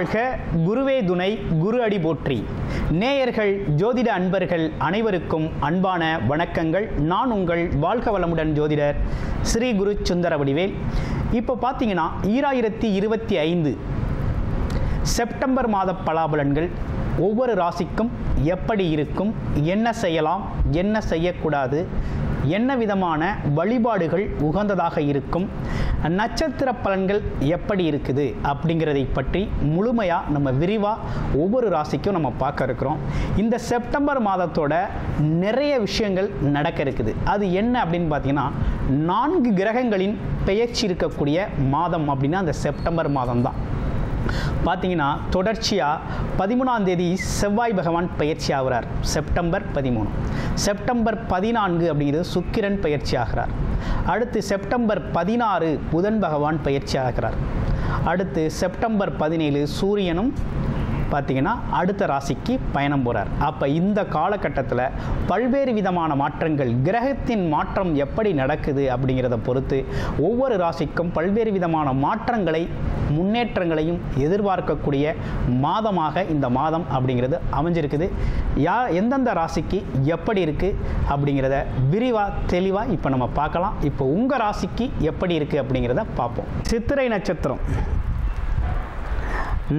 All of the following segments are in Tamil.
வாழ்க, குருவே துணை, குரு அடி போற்றி. நேயர்கள், ஜோதிட அன்பர்கள் அனைவருக்கும் அன்பான வணக்கங்கள். நான் உங்கள் வாழ்க வளமுடன் ஜோதிடர் ஸ்ரீ குரு சுந்தர வடிவேல். இப்போ பார்த்தீங்கன்னா 2025 செப்டம்பர் மாத பலாபலன்கள் ஒவ்வொரு ராசிக்கும் எப்படி இருக்கும், என்ன செய்யலாம், என்ன செய்யக்கூடாது, என்ன விதமான வழிபாடுகள் உகந்ததாக இருக்கும், நட்சத்திர பலன்கள் எப்படி இருக்குது அப்படிங்கிறதை பற்றி முழுமையாக நம்ம விரிவாக ஒவ்வொரு ராசிக்கும் நம்ம பார்க்க இருக்கிறோம். இந்த செப்டம்பர் மாதத்தோட நிறைய விஷயங்கள் நடக்க இருக்குது. அது என்ன அப்படின்னு பார்த்தீங்கன்னா, 4 கிரகங்களின் பெயர்ச்சி இருக்கக்கூடிய மாதம் அப்படின்னா அந்த செப்டம்பர் மாதம் தான். பார்த்தீங்கன்னா தொடர்ச்சியாக 13ஆம் தேதி செவ்வாய் பகவான் பயிற்சி ஆகிறார், செப்டம்பர் 13. செப்டம்பர் 14 அப்படிங்கிறது சுக்கிரன் பயிற்சி ஆகிறார். அடுத்து செப்டம்பர் 16 புதன் பகவான் பயிற்சி ஆகிறார். அடுத்து செப்டம்பர் 17 சூரியனும் பார்த்திங்கன்னா அடுத்த ராசிக்கு பயணம் போகிறார். அப்போ இந்த காலகட்டத்தில் பல்வேறு விதமான மாற்றங்கள், கிரகத்தின் மாற்றம் எப்படி நடக்குது அப்படிங்கிறத பொறுத்து ஒவ்வொரு ராசிக்கும் பல்வேறு விதமான மாற்றங்களை, முன்னேற்றங்களையும் எதிர்பார்க்கக்கூடிய மாதமாக இந்த மாதம் அப்படிங்கிறது அமைஞ்சிருக்குது. எந்தெந்த ராசிக்கு எப்படி இருக்குது அப்படிங்கிறத விரிவாக தெளிவாக இப்போ நம்ம பார்க்கலாம். இப்போ உங்கள் ராசிக்கு எப்படி இருக்குது அப்படிங்கிறத பார்ப்போம். சித்திரை நட்சத்திரம்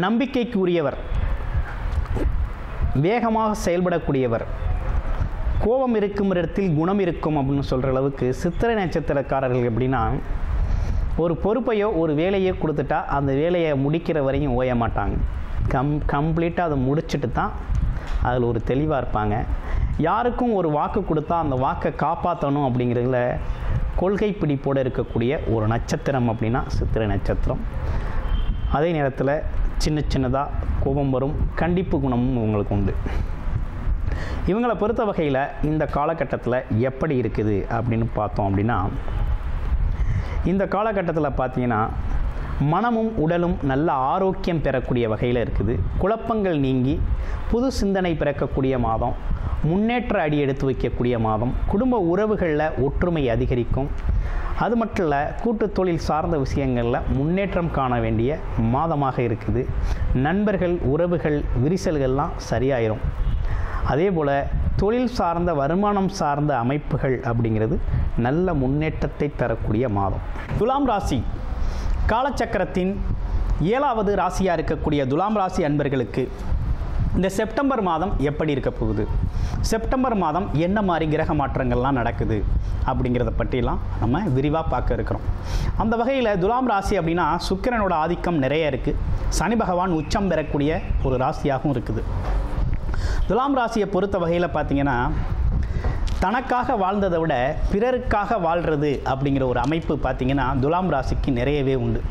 நம்பிக்கைக்கு உரியவர், வேகமாக செயல்படக்கூடியவர், கோபம் இருக்கும் இடத்தில் குணம் இருக்கும் அப்படின்னு சொல்கிற அளவுக்கு சித்திரை நட்சத்திரக்காரர்கள் எப்படின்னா, ஒரு பொறுப்பையோ ஒரு வேலையோ கொடுத்துட்டா அந்த வேலையை முடிக்கிற வரையும் ஓய மாட்டாங்க. கம்ப்ளீட்டாக அதை முடிச்சுட்டு தான் அதில் ஒரு தெளிவாக இருப்பாங்க. யாருக்கும் ஒரு வாக்கு கொடுத்தா அந்த வாக்கை காப்பாற்றணும் அப்படிங்கிறதுல கொள்கை பிடிப்போடு இருக்கக்கூடிய ஒரு நட்சத்திரம் அப்படின்னா சித்திரை நட்சத்திரம். அதே நேரத்தில் சின்னதாக கோபம் வரும், கண்டிப்பு குணமும் உங்களுக்கு உண்டு. இவங்களை பொறுத்த வகையில் இந்த காலகட்டத்தில் எப்படி இருக்குது அப்படின்னு பார்த்தோம் அப்படின்னா, இந்த காலகட்டத்தில் பார்த்தீங்கன்னா மனமும் உடலும் நல்ல ஆரோக்கியம் பெறக்கூடிய வகையில் இருக்குது. குழப்பங்கள் நீங்கி புது சிந்தனை பிறக்கக்கூடிய மாதம், முன்னேற்ற அடி எடுத்து வைக்கக்கூடிய மாதம், குடும்ப உறவுகளில் ஒற்றுமை அதிகரிக்கும். அது மட்டும் இல்லை, கூட்டு தொழில் சார்ந்த விஷயங்களில் முன்னேற்றம் காண வேண்டிய மாதமாக இருக்குது. நண்பர்கள், உறவுகள், விரிசல்கள்லாம் சரியாயிரும். அதே போல் தொழில் சார்ந்த, வருமானம் சார்ந்த அமைப்புகள் அப்படிங்கிறது நல்ல முன்னேற்றத்தை தரக்கூடிய மாதம். துலாம் ராசி காலச்சக்கரத்தின் 7வது ராசியாக இருக்கக்கூடிய துலாம் ராசி அன்பர்களுக்கு இந்த செப்டம்பர் மாதம் எப்படி இருக்க போகுது, செப்டம்பர் மாதம் என்ன மாதிரி கிரக மாற்றங்கள்லாம் நடக்குது அப்படிங்கிறத பற்றிலாம் நம்ம விரிவாக பார்க்க இருக்கிறோம். அந்த வகையில் துலாம் ராசி அப்படின்னா சுக்கிரனோட ஆதிக்கம் நிறைய இருக்குது. சனி பகவான் உச்சம் பெறக்கூடிய ஒரு ராசியாகவும் இருக்குது. துலாம் ராசியை பொறுத்த வகையில் பார்த்திங்கன்னா, தனக்காக வாழ்ந்ததை விட பிறருக்காக வாழ்கிறது அப்படிங்கிற ஒரு அமைப்பு பார்த்திங்கன்னா துலாம் ராசிக்கு நிறையவே உண்டு.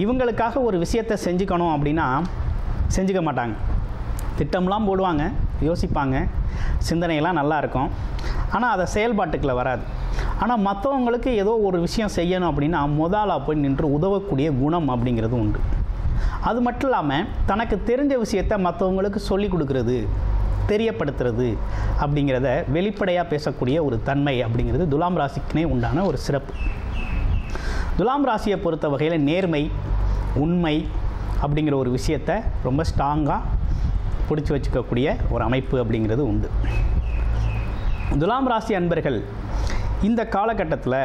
இவங்களுக்காக ஒரு விஷயத்தை செஞ்சுக்கணும் அப்படின்னா செஞ்சுக்க மாட்டாங்க. திட்டம்லாம் போடுவாங்க, யோசிப்பாங்க, சிந்தனையெல்லாம் நல்லா இருக்கும், ஆனால் அதை செயல்பாட்டுக்குள்ள வராது. ஆனால் மற்றவங்களுக்கு ஏதோ ஒரு விஷயம் செய்யணும் அப்படின்னா முதலாக போய் நின்று உதவக்கூடிய குணம் அப்படிங்கிறது உண்டு. அது மட்டும் இல்லாமல் தனக்கு தெரிஞ்ச விஷயத்தை மற்றவங்களுக்கு சொல்லிக் கொடுக்கறது, தெரியப்படுத்துறது அப்படிங்கிறத வெளிப்படையாக பேசக்கூடிய ஒரு தன்மை அப்படிங்கிறது துலாம் ராசிக்குனே உண்டான ஒரு சிறப்பு. துலாம் ராசியை பொறுத்த வகையில் நேர்மை, உண்மை அப்படிங்கிற ஒரு விஷயத்தை ரொம்ப ஸ்ட்ராங்காக பிடிச்சி வச்சுக்கக்கூடிய ஒரு அமைப்பு அப்படிங்கிறது உண்டு. துலாம் ராசி அன்பர்கள் இந்த காலகட்டத்தில்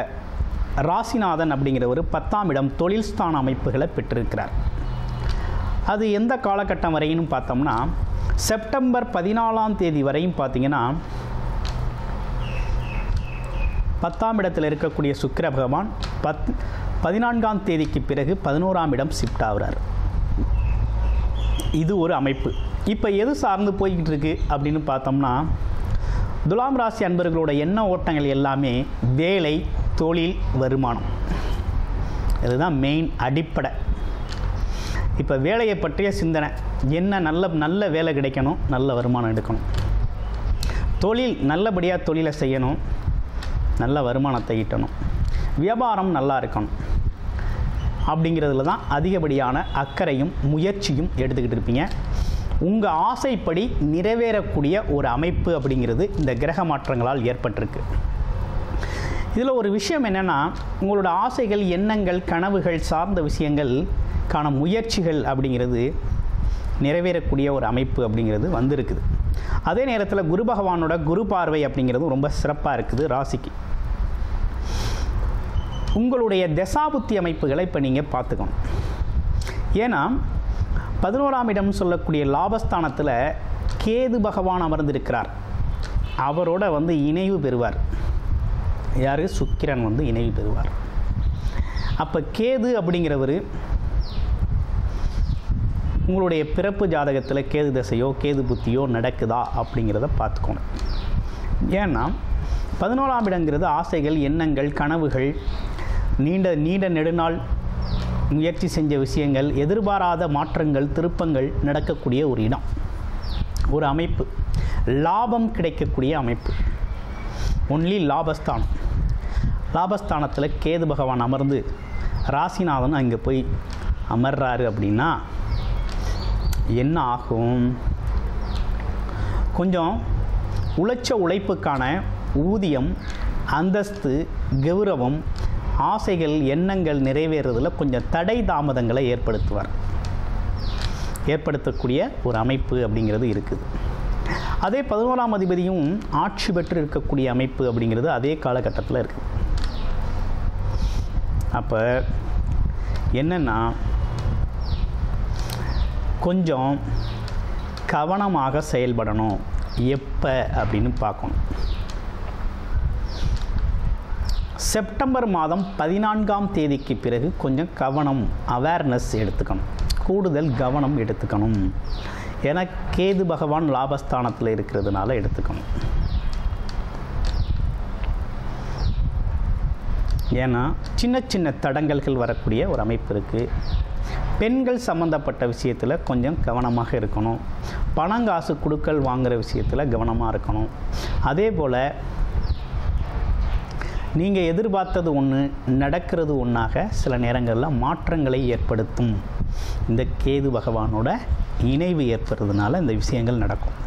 ராசிநாதன் அப்படிங்கிற ஒரு 10ஆம் இடம் தொழில் ஸ்தான அமைப்புகளை பெற்றிருக்கிறார். அது எந்த காலகட்டம் வரையும் பார்த்தோம்னா செப்டம்பர் 14ஆம் தேதி வரையும் பார்த்தீங்கன்னா 10ஆம் இடத்தில் இருக்கக்கூடிய சுக்கிர பகவான் 14ஆம் தேதிக்கு பிறகு 11ஆம் இடம் ஷிஃப்ட் ஆகிறார். இது ஒரு அமைப்பு. இப்போ எது சார்ந்து போய்கிட்டு இருக்கு அப்படின்னு பார்த்தோம்னா, துலாம் ராசி அன்பர்களோட எண்ண ஓட்டங்கள் எல்லாமே வேலை, தொழில், வருமானம், இதுதான் மெயின் அடிப்படை. இப்போ வேலையை பற்றிய சிந்தனை என்ன, நல்ல வேலை கிடைக்கணும், நல்ல வருமானம் எடுக்கணும். தொழில் நல்லபடியாக தொழிலை செய்யணும், நல்ல வருமானத்தை ஈட்டணும். வியாபாரம் நல்லா இருக்கணும் அப்படிங்கிறதுல தான் அதிகப்படியான அக்கறையும் முயற்சியும் எடுத்துக்கிட்டு இருப்பீங்க. உங்கள் ஆசைப்படி நிறைவேறக்கூடிய ஒரு அமைப்பு அப்படிங்கிறது இந்த கிரக மாற்றங்களால் ஏற்பட்டிருக்கு. இதில் ஒரு விஷயம் என்னென்னா, உங்களோட ஆசைகள், எண்ணங்கள், கனவுகள் சார்ந்த விஷயங்களுக்கான முயற்சிகள் அப்படிங்கிறது நிறைவேறக்கூடிய ஒரு அமைப்பு அப்படிங்கிறது வந்திருக்குது. அதே நேரத்தில் குரு பகவானோட குரு பார்வை அப்படிங்கிறதும் ரொம்ப சிறப்பாக இருக்குது ராசிக்கு. உங்களுடைய தசாபுத்தி அமைப்புகளை இப்போ நீங்கள் பார்த்துக்கணும். ஏன்னா 11ஆம் இடம் சொல்லக்கூடிய லாபஸ்தானத்தில் கேது பகவான் அமர்ந்திருக்கிறார். அவரோட இணைவு பெறுவார். யார்? சுக்கிரன் இணைவு பெறுவார். அப்போ கேது அப்படிங்கிறவர் உங்களுடைய பிறப்பு ஜாதகத்தில் கேது தசையோ கேது புத்தியோ நடக்குதா அப்படிங்கிறத பார்த்துக்கணும். ஏன்னா 11ஆம் இடங்கிறது ஆசைகள், எண்ணங்கள், கனவுகள், நீண்ட நெடுநாள் முயற்சி செஞ்ச விஷயங்கள், எதிர்பாராத மாற்றங்கள், திருப்பங்கள் நடக்கக்கூடிய ஒரு இடம், ஒரு அமைப்பு, லாபம் கிடைக்கக்கூடிய அமைப்பு. ஒன்லி லாபஸ்தானம். லாபஸ்தானத்தில் கேது பகவான் அமர்ந்து ராசிநாதன் அங்கே போய் அமர்றாரு அப்படின்னா என்ன ஆகும்? கொஞ்சம் உழைப்புக்கான ஊதியம், அந்தஸ்து, கௌரவம், ஆசைகள், எண்ணங்கள் நிறைவேறுறதில் கொஞ்சம் தடை தாமதங்களை ஏற்படுத்தக்கூடிய ஒரு அமைப்பு அப்படிங்கிறது இருக்குது. அதே 11ஆம் அதிபதியும் ஆட்சி பெற்று இருக்கக்கூடிய அமைப்பு அப்படிங்கிறது அதே காலகட்டத்தில் இருக்குது. அப்போ என்னென்னா, கொஞ்சம் கவனமாக செயல்படணும். எப்போ அப்படின்னு பார்க்கணும். செப்டம்பர் மாதம் 14ஆம் தேதிக்கு பிறகு கொஞ்சம் கவனம், அவேர்னஸ் எடுத்துக்கணும், கூடுதல் கவனம் எடுத்துக்கணும். ஏன்னா கேது பகவான் லாபஸ்தானத்தில் இருக்கிறதுனால எடுத்துக்கணும். ஏன்னா சின்ன தடங்கல்கள் வரக்கூடிய ஒரு அமைப்பு இருக்குது. பெண்கள் சம்மந்தப்பட்ட விஷயத்தில் கொஞ்சம் கவனமாக இருக்கணும். பணங்காசு கொடுக்கல் வாங்குகிற விஷயத்தில் கவனமாக இருக்கணும். அதே போல் நீங்கள் எதிர்பார்த்தது ஒன்று நடக்கிறது ஒன்றாக சில நேரங்களில் மாற்றங்களை ஏற்படுத்தும். இந்த கேது பகவானோட இணைவு ஏற்படுறதுனால இந்த விஷயங்கள் நடக்கும்.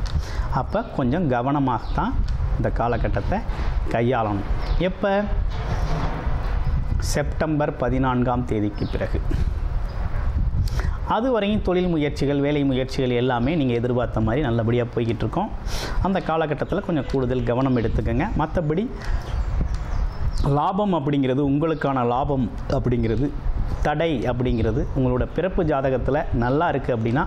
அப்போ கொஞ்சம் கவனமாகத்தான் இந்த காலகட்டத்தை கையாளணும். எப்போ? செப்டம்பர் 14ஆம் தேதிக்கு பிறகு. அதுவரையும் தொழில் முயற்சிகள், வேலை முயற்சிகள் எல்லாமே நீங்கள் எதிர்பார்த்த மாதிரி நல்லபடியாக போய்கிட்டு இருக்கோம். அந்த காலகட்டத்தில் கொஞ்சம் கூடுதல் கவனம் எடுத்துக்கோங்க. மற்றபடி லாபம் அப்படிங்கிறது, உங்களுக்கான லாபம் அப்படிங்கிறது, தடை அப்படிங்கிறது உங்களோட பிறப்பு ஜாதகத்தில் நல்லா இருக்குது அப்படின்னா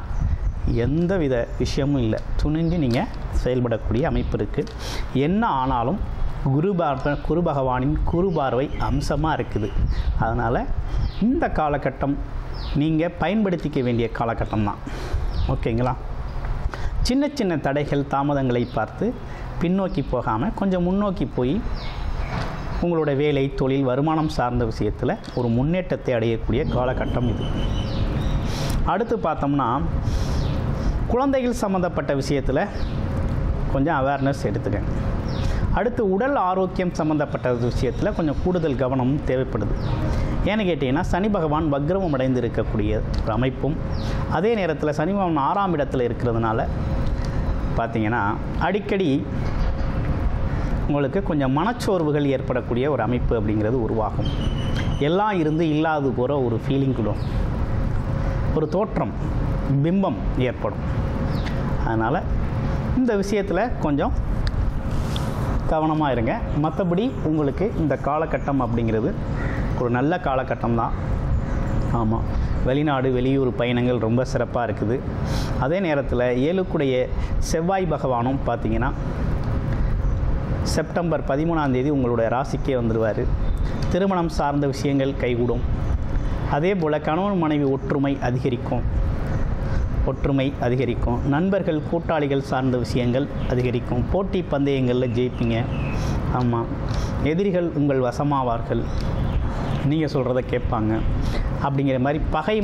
எந்த வித விஷயமும் இல்லை, துணிஞ்சு நீங்கள் செயல்படக்கூடிய அமைப்பு இருக்குது. என்ன ஆனாலும் குரு பகவானின் குரு பார்வை அம்சமாக இருக்குது. அதனால் இந்த காலகட்டம் நீங்கள் பயன்படுத்திக்க வேண்டிய காலகட்டம் தான். ஓகேங்களா? சின்ன தடைகள், தாமதங்களை பார்த்து பின்னோக்கி போகாமல் கொஞ்சம் முன்னோக்கி போய் உங்களோட வேலை, தொழில், வருமானம் சார்ந்த விஷயத்தில் ஒரு முன்னேற்றத்தை அடையக்கூடிய காலகட்டம் இது. அடுத்து பார்த்தோம்னா குழந்தைகள் சம்மந்தப்பட்ட விஷயத்தில் கொஞ்சம் அவேர்னஸ் எடுத்துக்கங்க. அடுத்து உடல் ஆரோக்கியம் சம்மந்தப்பட்ட விஷயத்தில் கொஞ்சம் கூடுதல் கவனமும் தேவைப்படுது. ஏன்னு கேட்டிங்கன்னா சனி பகவான் வக்ரமம் அடைந்து இருக்கக்கூடிய ஒரு அமைப்பும், அதே நேரத்தில் சனி பகவான் 6ஆம் இடத்துல இருக்கிறதுனால பார்த்திங்கன்னா அடிக்கடி உங்களுக்கு கொஞ்சம் மனச்சோர்வுகள் ஏற்படக்கூடிய ஒரு அமைப்பு அப்படிங்கிறது உருவாகும். எல்லாம் இருந்து இல்லாது போகிற ஒரு ஃபீலிங் கூட, ஒரு தோற்றம், பிம்பம் ஏற்படும். அதனால் இந்த விஷயத்தில் கொஞ்சம் கவனமாக இருங்க. மற்றபடி உங்களுக்கு இந்த காலகட்டம் அப்படிங்கிறது ஒரு நல்ல காலகட்டம் தான். ஆமாம், வெளிநாடு, வெளியூர் பயணங்கள் ரொம்ப சிறப்பாக இருக்குது. அதே நேரத்தில் 7க்குடைய செவ்வாய் பகவானும் பார்த்திங்கன்னா செப்டம்பர் 13ஆம் தேதி உங்களுடைய ராசிக்கே வந்துடுவார். திருமணம் சார்ந்த விஷயங்கள் கைகூடும். அதே போல் கணவன் மனைவி ஒற்றுமை அதிகரிக்கும். நண்பர்கள், கூட்டாளிகள் சார்ந்த விஷயங்கள் அதிகரிக்கும். போட்டி பந்தயங்களில் ஜெயிப்பீங்க. ஆமாம், எதிரிகள் உங்கள் வசமாவார்கள், நீங்கள் சொல்கிறத கேட்பாங்க. அப்படிங்கிற மாதிரி பகை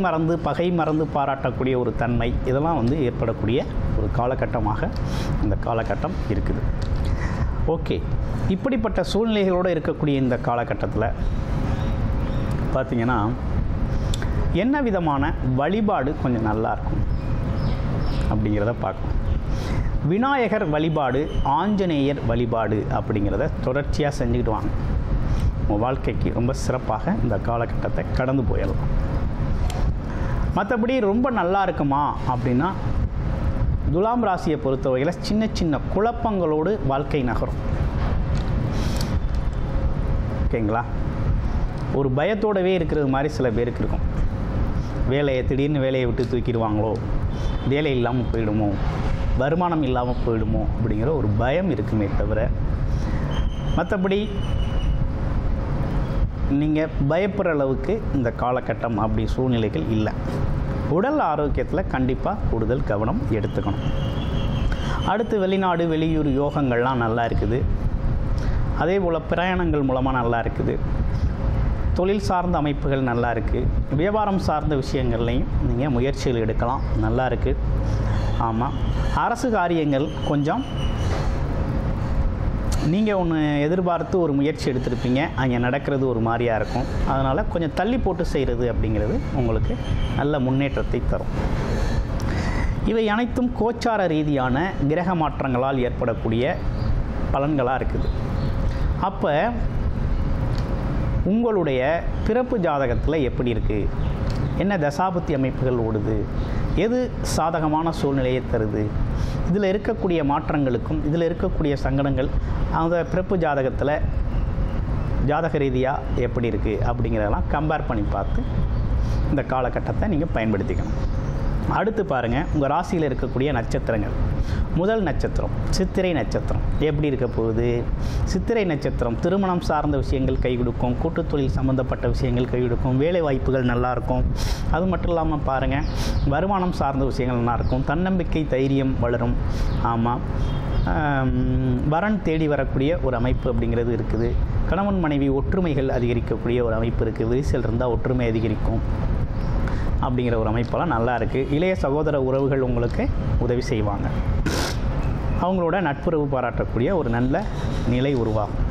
மறந்து பாராட்டக்கூடிய ஒரு தன்மை, இதெல்லாம் ஏற்படக்கூடிய ஒரு காலகட்டமாக இந்த காலகட்டம் இருக்குது. ஓகே, இப்படிப்பட்ட சூழ்நிலைகளோடு இருக்கக்கூடிய இந்த காலகட்டத்தில் பார்த்திங்கன்னா என்ன விதமான வழிபாடு கொஞ்சம் நல்லாயிருக்கும் அப்படிங்கிறத பார்க்கணும். விநாயகர் வழிபாடு, ஆஞ்சநேயர் வழிபாடு அப்படிங்கிறத தொடர்ச்சியாக செஞ்சுக்கிட்டு வாங்க. உங்கள் வாழ்க்கைக்கு ரொம்ப சிறப்பாக இந்த காலகட்டத்தை கடந்து போயிடலாம். மற்றபடி ரொம்ப நல்லா இருக்குமா அப்படின்னா, துலாம் ராசியை பொறுத்தவரையில் சின்ன சின்ன குழப்பங்களோடு வாழ்க்கை நகரும். ஓகேங்களா? ஒரு பயத்தோடவே இருக்கிறது மாதிரி சில பேருக்கு இருக்கும். திடீர்னு வேலையை விட்டு தூக்கிடுவாங்களோ, வேலை இல்லாமல் போயிடுமோ, வருமானம் இல்லாமல் போயிடுமோ அப்படிங்கிற ஒரு பயம் இருக்குமே தவிர, மற்றபடி நீங்கள் பயப்படுற அளவுக்கு இந்த காலகட்டம் அப்படி சூழ்நிலைகள் இல்லை. உடல் ஆரோக்கியத்தில் கண்டிப்பாக கூடுதல் கவனம் எடுத்துக்கணும். அடுத்து வெளிநாடு வெளியூர் யோகங்கள்லாம் நல்லா இருக்குது. அதே போல் பிரயாணங்கள் மூலமாக நல்லா இருக்குது. தொழில் சார்ந்த அமைப்புகள் நல்லா இருக்குது. வியாபாரம் சார்ந்த விஷயங்கள்லையும் நீங்கள் முயற்சிகள் எடுக்கலாம், நல்லா இருக்குது. ஆமாம், அரசு காரியங்கள் கொஞ்சம் நீங்கள் ஒன்று எதிர்பார்த்து ஒரு முயற்சி எடுத்திருப்பீங்க, அங்கே நடக்கிறது ஒரு மாதிரியாக இருக்கும். அதனால் கொஞ்சம் தள்ளி போட்டு செய்கிறது அப்படிங்கிறது உங்களுக்கு நல்ல முன்னேற்றத்தை தரும். இவை அனைத்தும் கோச்சார ரீதியான கிரக மாற்றங்களால் ஏற்படக்கூடிய பலன்களாக இருக்குது. அப்போ உங்களுடைய பிறப்பு ஜாதகத்தில் எப்படி இருக்குது, என்ன தசாபுத்தி அமைப்புகள் ஓடுது, எது சாதகமான சூழ்நிலையை தருது, இதில் இருக்கக்கூடிய மாற்றங்களுக்கும் இதில் இருக்கக்கூடிய சங்கடங்கள் அந்த பிறப்பு ஜாதகத்தில் ஜாதக ரீதியாக எப்படி இருக்குது அப்படிங்கிறதெல்லாம் கம்பேர் பண்ணி பார்த்து இந்த காலகட்டத்தை நீங்கள் பயன்படுத்திக்கணும். அடுத்து பாருங்கள், உங்கள் ராசியில் இருக்கக்கூடிய நட்சத்திரங்கள். முதல் நட்சத்திரம் சித்திரை நட்சத்திரம் எப்படி இருக்க போகுது? சித்திரை நட்சத்திரம் திருமணம் சார்ந்த விஷயங்கள் கை கொடுக்கும், கூட்டுத் தொழில் சம்மந்தப்பட்ட விஷயங்கள் கை கொடுக்கும், வேலை வாய்ப்புகள் நல்லாயிருக்கும். அது மட்டும் இல்லாமல் பாருங்கள், வருமானம் சார்ந்த விஷயங்கள் நல்லாயிருக்கும், தன்னம்பிக்கை தைரியம் வளரும். ஆமாம், வரன் தேடி வரக்கூடிய ஒரு அமைப்பு அப்படிங்கிறது இருக்குது. கணவன் மனைவி ஒற்றுமைகள் அதிகரிக்கக்கூடிய ஒரு அமைப்பு இருக்குது. விரிசல் இருந்தால் ஒற்றுமை அதிகரிக்கும் அப்படிங்கிற ஒரு அமைப்பெல்லாம் நல்லா இருக்குது. இளைய சகோதர உறவுகள் உங்களுக்கு உதவி செய்வாங்க. அவங்களோட நட்புறவு பாராட்டக்கூடிய ஒரு நல்ல நிலை உருவாகும்.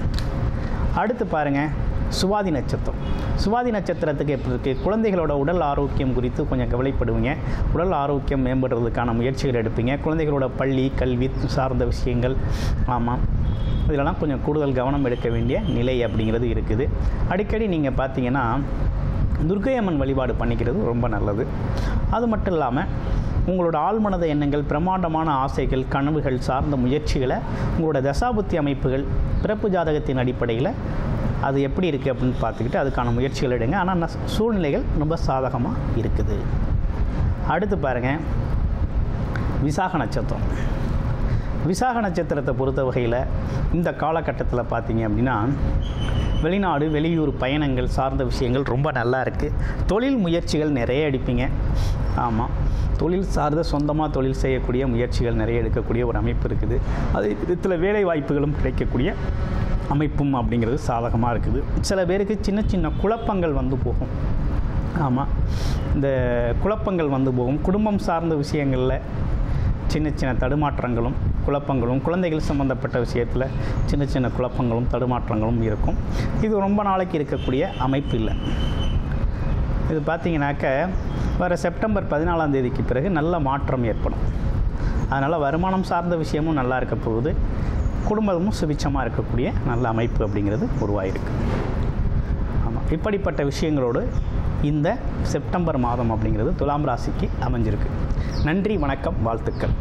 அடுத்து பாருங்கள், சுவாதி நட்சத்திரம். சுவாதி நட்சத்திரத்துக்கு எப்படி இருக்குது? குழந்தைகளோட உடல் ஆரோக்கியம் குறித்து கொஞ்சம் கவலைப்படுவீங்க. உடல் ஆரோக்கியம் மேம்படுறதுக்கான முயற்சிகள் எடுப்பீங்க. குழந்தைகளோட பள்ளி கல்வி சார்ந்த விஷயங்கள், ஆமாம், இதெல்லாம் கொஞ்சம் கூடுதல் கவனம் எடுக்க வேண்டிய நிலை அப்படிங்கிறது இருக்குது. அடிக்கடி நீங்கள் பார்த்தீங்கன்னா துர்க்கை அம்மன் வழிபாடு பண்ணிக்கிறது ரொம்ப நல்லது. அது மட்டும் இல்லாமல் உங்களோட ஆழ்மனத எண்ணங்கள், பிரம்மாண்டமான ஆசைகள், கனவுகள் சார்ந்த முயற்சிகளை உங்களோட தசாபுத்தி அமைப்புகள் பிறப்பு ஜாதகத்தின் அடிப்படையில் அது எப்படி இருக்குது அப்படின்னு பார்த்துக்கிட்டு அதுக்கான முயற்சிகள் எடுங்க. ஆனால் சூழ்நிலைகள் ரொம்ப சாதகமாக இருக்குது. அடுத்து பாருங்கள், விசாக நட்சத்திரம். விசாக நட்சத்திரத்தை பொறுத்த வகையில் இந்த காலகட்டத்தில் பார்த்தீங்க அப்படின்னா வெளிநாடு வெளியூர் பயணங்கள் சார்ந்த விஷயங்கள் ரொம்ப நல்லா இருக்குது. தொழில் முயற்சிகள் நிறைய எடுப்பீங்க. ஆமாம், தொழில் சார்ந்த சொந்தமாக தொழில் செய்யக்கூடிய முயற்சிகள் நிறைய எடுக்கக்கூடிய ஒரு அமைப்பு இருக்குது. அதே விதத்தில் வேலை வாய்ப்புகளும் கிடைக்கக்கூடிய அமைப்பும் அப்படிங்கிறது சாதகமாக இருக்குது. சில பேருக்கு சின்ன சின்ன குழப்பங்கள் வந்து போகும். ஆமாம், இந்த குழப்பங்கள் வந்து போகும். குடும்பம் சார்ந்த விஷயங்களில் சின்ன சின்ன தடுமாற்றங்களும் குழப்பங்களும், குழந்தைகள் சம்மந்தப்பட்ட விஷயத்தில் சின்ன சின்ன குழப்பங்களும் தடுமாற்றங்களும் இருக்கும். இது ரொம்ப நாளைக்கு இருக்கக்கூடிய அமைப்பு இல்லை. இது பார்த்திங்கனாக்க வர செப்டம்பர் 14ஆம் தேதிக்கு பிறகு நல்ல மாற்றம் ஏற்படும். அதனால் வருமானம் சார்ந்த விஷயமும் நல்லா இருக்க போகுது. குடும்பமும் சுபிட்சமாக இருக்கக்கூடிய நல்ல அமைப்பு அப்படிங்கிறது உருவாயிருக்கு. ஆமாம், இப்படிப்பட்ட விஷயங்களோடு இந்த செப்டம்பர் மாதம் அப்படிங்கிறது துலாம் ராசிக்கு அமைஞ்சிருக்கு. நன்றி, வணக்கம், வாழ்த்துக்கள்.